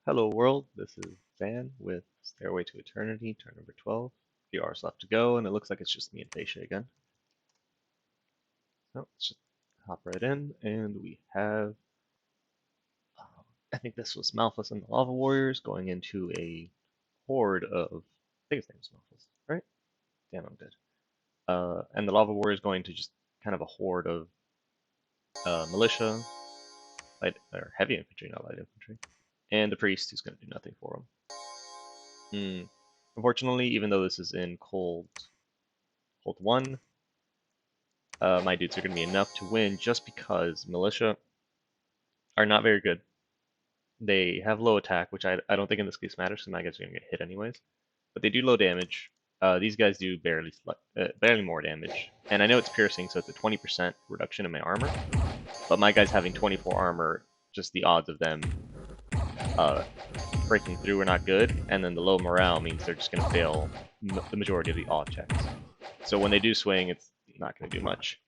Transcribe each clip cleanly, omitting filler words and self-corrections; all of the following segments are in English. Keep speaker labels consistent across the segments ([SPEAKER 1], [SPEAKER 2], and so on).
[SPEAKER 1] Hello world, this is Van with Stairway to Eternity, turn number 12. A few hours left to go, and it looks like it's just me and Abysia again. So let's just hop right in, and we have, I think this was Malphus and the Lava Warriors going into a horde of, I think his name is Malphus, right? Damn, I'm dead. And the Lava Warriors going to just kind of a horde of militia, light, or heavy infantry, not light infantry, and the priest who's going to do nothing for them. Unfortunately, even though this is in cold 1, my dudes are going to be enough to win just because militia are not very good. They have low attack, which I don't think in this case matters because my guys are going to get hit anyways. But they do low damage. These guys do barely more damage. And I know it's piercing, so it's a 20% reduction in my armor. But my guys having 24 armor, just the odds of them uh, breaking through are not good. And then the low morale means they're just going to fail the majority of the odd checks. So when they do swing, it's not going to do much.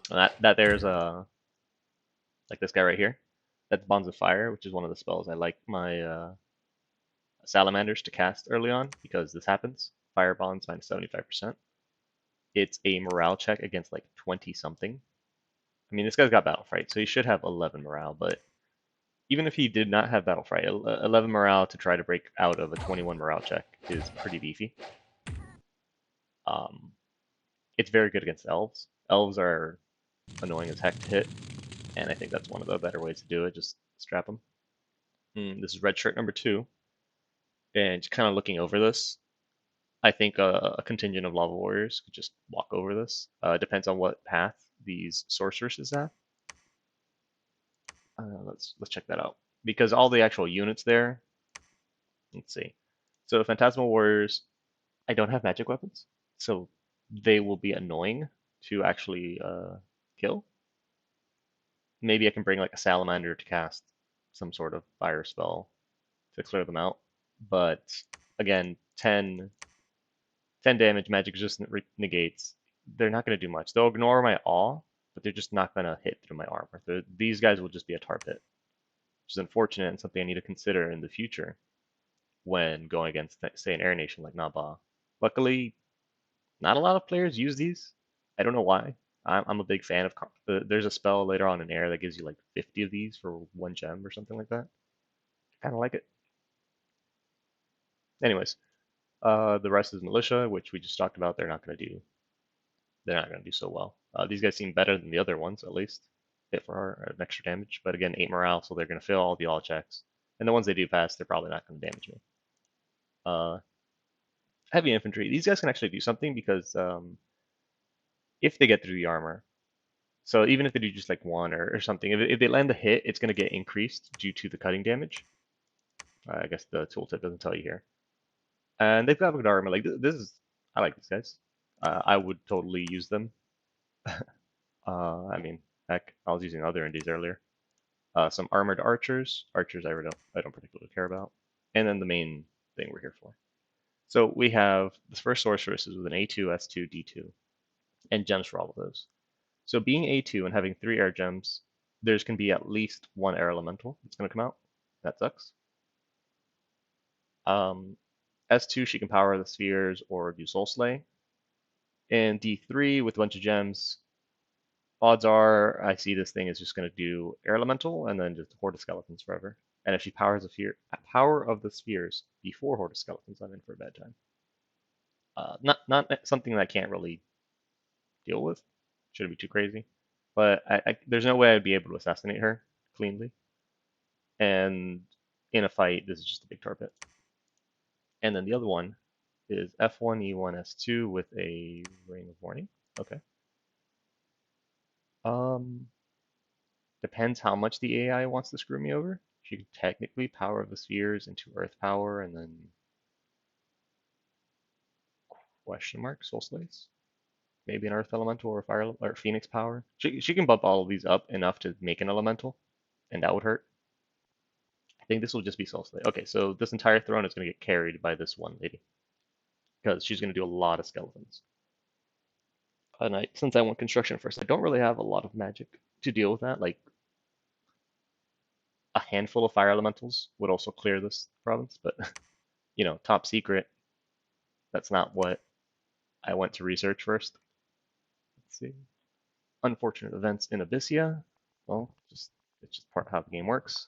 [SPEAKER 1] That there's like this guy right here. That's Bonds of Fire, which is one of the spells I like my salamanders to cast early on because this happens. Fire bonds minus 75%. It's a morale check against like 20 something. I mean, this guy's got Battle Fright, so he should have 11 morale, but even if he did not have Battle Fright, 11 morale to try to break out of a 21 morale check is pretty beefy. It's very good against elves. Elves are annoying as heck to hit, and I think that's one of the better ways to do it. Just strap them. This is red shirt number 2, and just kind of looking over this, I think a contingent of lava warriors could just walk over this. Depends on what path these sorceresses have. Let's check that out because all the actual units there. Let's see. So phantasmal warriors, I don't have magic weapons, so they will be annoying to actually kill. Maybe I can bring like a salamander to cast some sort of fire spell to clear them out. But again, 10 damage, magic resistant negates. They're not going to do much. They'll ignore my awe, but they're just not going to hit through my armor. These guys will just be a tar pit, which is unfortunate and something I need to consider in the future when going against, say, an air nation like Naba. Luckily, not a lot of players use these. I don't know why. I'm a big fan of. There's a spell later on in air that gives you like 50 of these for 1 gem or something like that. Kind of like it. Anyways, the rest is militia, which we just talked about. They're not going to do so well. These guys seem better than the other ones, at least. Hit for an extra damage, but again, 8 morale, so they're going to fail all the all checks. And the ones they do pass, they're probably not going to damage me. Heavy infantry, these guys can actually do something because if they get through the armor, so even if they do just like 1 or something, if they land the hit, it's going to get increased due to the cutting damage. I guess the tooltip doesn't tell you here. And they've got good armor. Like this is, I like these guys. I would totally use them. I mean, heck, I was using other indies earlier. Some armored archers. Archers I don't particularly care about. And then the main thing we're here for. So we have the first sorceresses with an A2, S2, D2, and gems for all of those. So being A2 and having 3 air gems, there's going to be at least 1 air elemental that's going to come out. That sucks. S2, she can power the spheres or do Soul Slay. And D3 with a bunch of gems, odds are I see this thing is just going to do air elemental and then just horde of skeletons forever. And if she powers the power of the spheres before horde of skeletons, I'm in for a bad time. Not something that I can't really deal with. Shouldn't be too crazy, but there's no way I'd be able to assassinate her cleanly. And in a fight, this is just a big tar pit. And then the other one is F1, E1, S2 with a Ring of Warning. Okay. Depends how much the AI wants to screw me over. She could technically power the spheres into Earth power and then question mark Soul Slays. Maybe an Earth Elemental or Fire or Phoenix power. She can bump all of these up enough to make an Elemental, and that would hurt. I think this will just be Soul Slay. Okay, so this entire throne is going to get carried by this one lady because she's going to do a lot of skeletons. And since I want construction first, I don't really have a lot of magic to deal with that. Like, a handful of fire elementals would also clear this province, but you know, top secret, that's not what I went to research first. Let's see. Unfortunate events in Abysia. Well, it's just part of how the game works.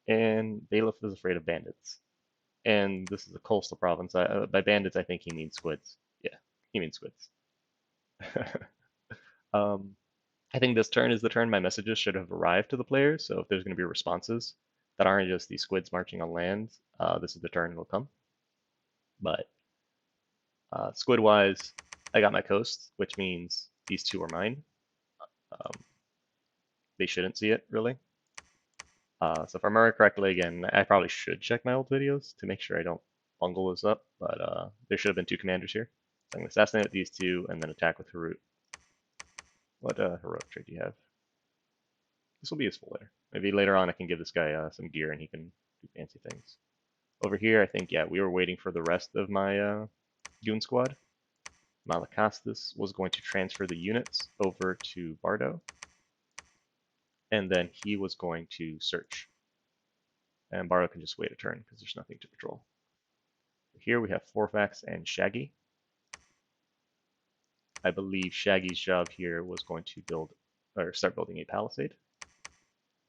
[SPEAKER 1] And Bailiff is afraid of bandits. And this is a coastal province. By bandits, I think he means squids. Yeah, he means squids. um, I think this turn is the turn my messages should have arrived to the players. So if there's going to be responses that aren't just these squids marching on land, this is the turn it'll come. But squid-wise, I got my coast, which means these two are mine. Um, they shouldn't see it, really. So if I remember correctly, again, I probably should check my old videos to make sure I don't bungle this up, but there should have been two commanders here. So I'm going to assassinate these two and then attack with Harut. What heroic trait do you have? This will be useful later. Maybe later on I can give this guy some gear and he can do fancy things. Over here, I think, yeah, we were waiting for the rest of my goon squad. Malakastis was going to transfer the units over to Bardo. And then he was going to search. And Bardo can just wait a turn because there's nothing to patrol. Here we have Forfax and Shaggy. I believe Shaggy's job here was going to build or start building a palisade.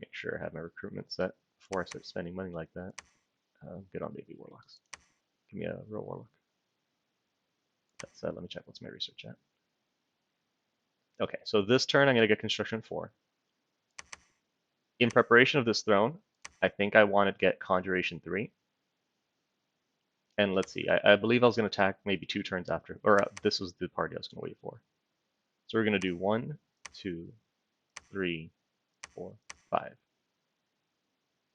[SPEAKER 1] Make sure I have my recruitment set before I start spending money like that. Good on baby warlocks. Give me a real warlock. That said, let me check what's my research at. Okay, so this turn I'm going to get construction 4. In preparation of this throne, I think I want to get conjuration 3. And let's see, I believe I was going to attack maybe 2 turns after, or this was the party I was going to wait for. So we're going to do 1, 2, 3, 4, 5.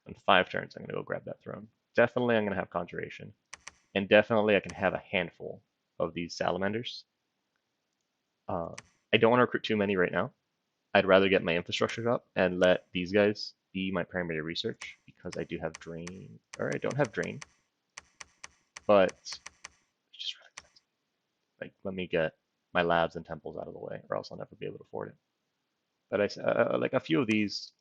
[SPEAKER 1] In 5 turns, I'm going to go grab that throne. Definitely I'm going to have conjuration. And definitely I can have a handful of these salamanders. I don't want to recruit too many right now. I'd rather get my infrastructure up and let these guys be my primary research because I do have drain, or I don't have drain, but it's just really expensive. Like, let me get my labs and temples out of the way, or else I'll never be able to afford it. But I like a few of these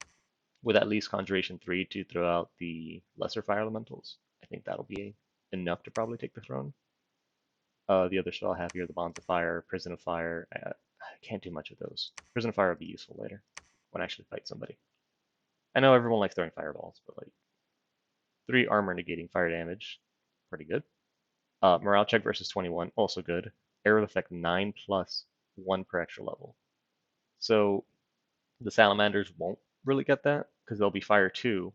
[SPEAKER 1] with at least Conjuration 3 to throw out the lesser fire elementals. I think that'll be enough to probably take the throne. The other stuff I have here, the Bonds of Fire, Prison of Fire, I can't do much of those. Prison of Fire will be useful later when I actually fight somebody. I know everyone likes throwing fireballs, but like 3 armor negating fire damage, pretty good. Morale check versus 21, also good. Arrow effect 9 plus 1 per extra level. So the salamanders won't really get that because they'll be fire 2,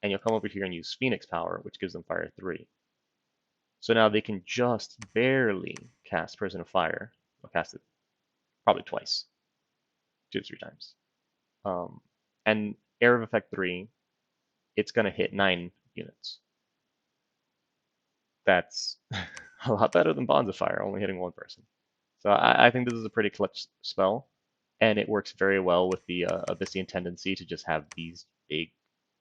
[SPEAKER 1] and you'll come over here and use Phoenix power, which gives them fire 3. So now they can just barely cast Prison of Fire. They'll cast it probably twice, 2 to 3 times. And Air of Effect 3, it's going to hit 9 units. That's a lot better than Bonds of Fire, only hitting 1 person. So I think this is a pretty clutch spell, and it works very well with the Abyssian tendency to just have these big,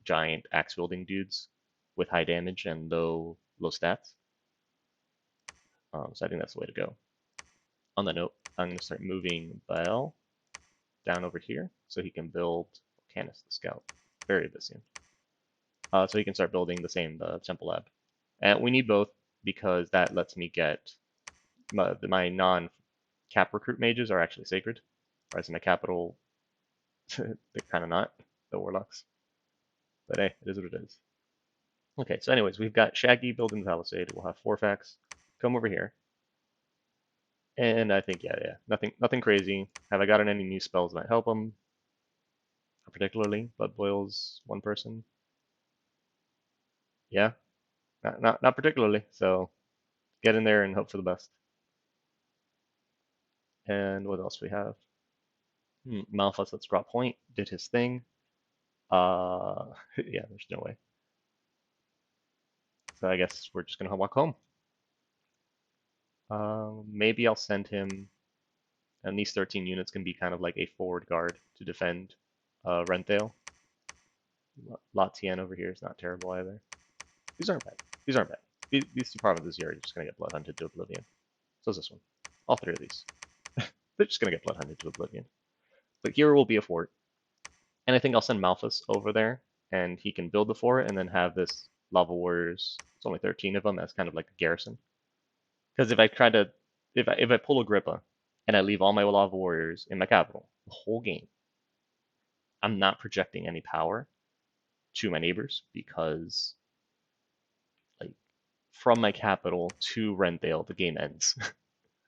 [SPEAKER 1] giant axe-wielding dudes with high damage and low stats. So I think that's the way to go. On that note, I'm going to start moving Baal down over here so he can build Canis the Scout. Very Abyssian. So he can start building the same Temple Lab. And we need both because that lets me get my non-cap recruit mages are actually sacred. Whereas my capital, they're kind of not, the warlocks. But hey, it is what it is. Okay, so anyways, we've got Shaggy building the palisade. We'll have Forfax come over here. And I think, yeah, nothing crazy. Have I gotten any new spells that might help him? Not particularly. Blood boils 1 person. Yeah, not particularly. So get in there and hope for the best. And what else we have? Malphus at Scrot Point did his thing. Yeah, there's no way. So I guess we're just gonna walk home. Maybe I'll send him, and these 13 units can be kind of like a forward guard to defend Renthale. Latien over here is not terrible either. These aren't bad. These aren't bad. These 2 provinces here are just gonna get blood hunted to oblivion. So is this one. All 3 of these. They're just gonna get blood hunted to oblivion. But here will be a fort. And I think I'll send Malphus over there and he can build the fort and then have this lava warriors. It's only 13 of them as kind of like a garrison. Because if I pull Agrippa and I leave all my lava warriors in my capital the whole game, I'm not projecting any power to my neighbors because like from my capital to Rendale the game ends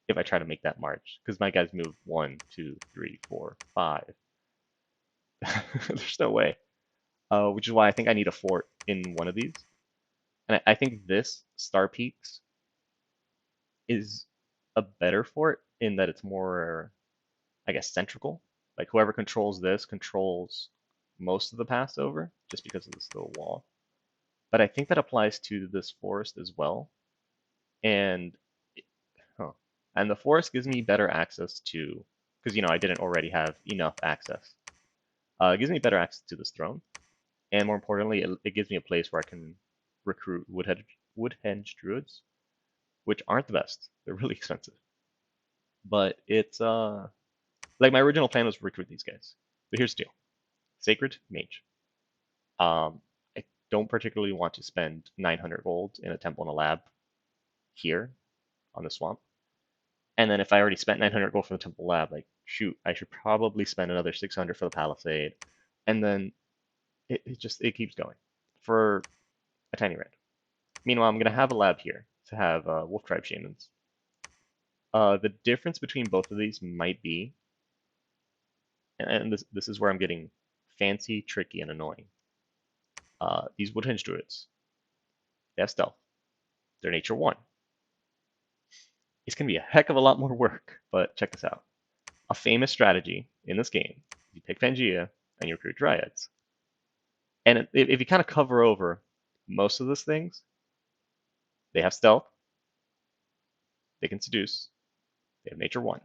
[SPEAKER 1] if I try to make that march because my guys move 1, 2, 3, 4, 5. There's no way. Which is why I think I need a fort in one of these. And I think this Star Peaks is a better fort in that it's more, I guess, centrical. Like whoever controls this controls most of the pass over, just because of this little wall. But I think that applies to this forest as well. And huh, and the forest gives me better access to, because I didn't already have enough access. It gives me better access to this throne, and more importantly, it gives me a place where I can recruit woodhenge druids, which aren't the best. They're really expensive. But it's like my original plan was to recruit these guys. But here's the deal. Sacred Mage. I don't particularly want to spend 900 gold in a temple and a lab here on the swamp. And then if I already spent 900 gold for the temple lab, like shoot, I should probably spend another 600 for the palisade. And then it keeps going for a tiny rand. Meanwhile, I'm gonna have a lab here to have wolf tribe shamans. The difference between both of these might be, and this is where I'm getting fancy, tricky, and annoying. These woodhenge druids, they have stealth. They're nature 1. It's going to be a heck of a lot more work, but check this out. A famous strategy in this game, you pick Pangea and you recruit Dryads. And if you kind of cover over most of those things, they have stealth, they can seduce, they have nature 1.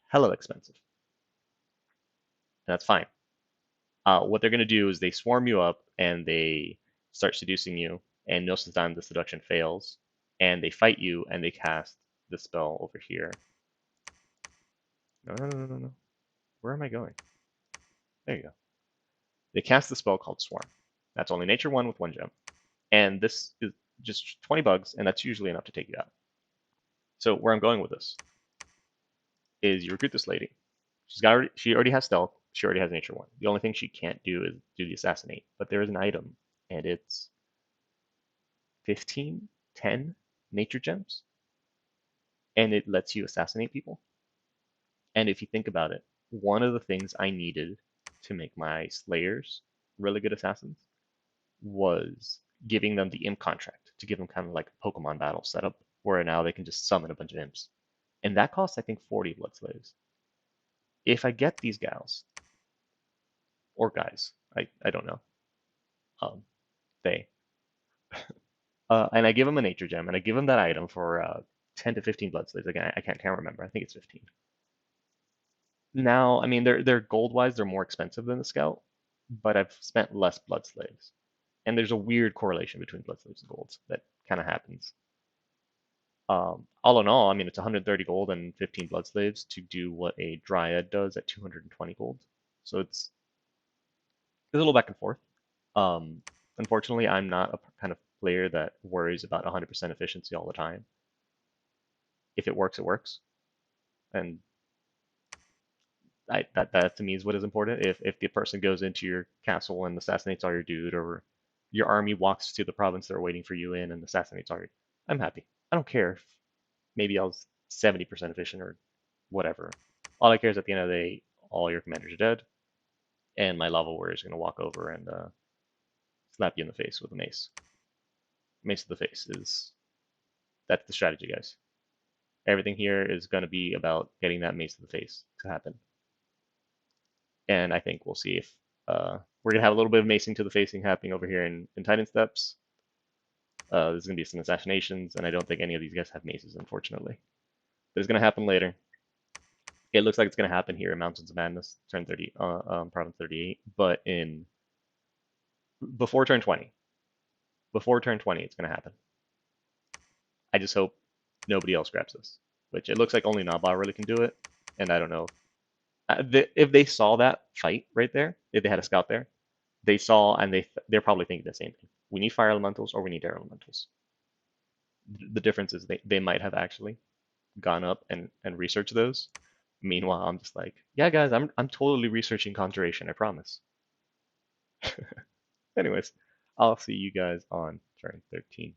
[SPEAKER 1] Hella expensive. And that's fine. What they're going to do is they swarm you up and they start seducing you, and most of the time the seduction fails, and they fight you and they cast the spell over here. No. Where am I going? There you go. They cast the spell called Swarm. That's only nature 1 with 1 gem. And this is just 20 bugs, and that's usually enough to take you out. So where I'm going with this is you recruit this lady. She already has stealth. She already has nature 1. The only thing she can't do is do the assassinate. But there is an item, and it's 15, 10 nature gems. And it lets you assassinate people. And if you think about it, one of the things I needed to make my slayers really good assassins was giving them the imp contract to give them kind of like a Pokemon battle setup where now they can just summon a bunch of imps. And that costs, I think, 40 blood slaves. If I get these gals, or guys, I don't know, they, and I give them a nature gem, and I give them that item for 10 to 15 blood slaves. Again, I can't remember. I think it's 15. Now, I mean, they're gold wise, they're more expensive than the scout, but I've spent less blood slaves. And there's a weird correlation between blood slaves and golds that kind of happens. All in all, I mean, it's 130 gold and 15 blood slaves to do what a dryad does at 220 gold. So it's a little back and forth. Unfortunately, I'm not a kind of player that worries about 100% efficiency all the time. If it works, it works. And that to me is what is important. If the person goes into your castle and assassinates all your dude, or your army walks to the province they're waiting for you in and assassinates all your, I'm happy. I don't care if maybe I was 70% efficient or whatever. All I care is at the end of the day, all your commanders are dead, and my lava warrior is going to walk over and slap you in the face with a mace. Mace to the face that's the strategy, guys. Everything here is going to be about getting that mace to the face to happen. And I think we'll see if we're going to have a little bit of macing to the facing happening over here in Titan Steps. There's going to be some assassinations, and I don't think any of these guys have maces, unfortunately. But it's going to happen later. It looks like it's going to happen here in Mountains of Madness, turn 30, Province 38, but before turn 20. Before turn 20, it's going to happen. I just hope nobody else grabs this, which it looks like only Naba really can do it, and I don't know. If they saw that fight right there, if they had a scout there, They saw and they're probably thinking the same thing. We need fire elementals or we need air elementals. The difference is they might have actually gone up and researched those. Meanwhile, I'm just like, yeah, guys, I'm totally researching conjuration, I promise. Anyways, I'll see you guys on turn 13.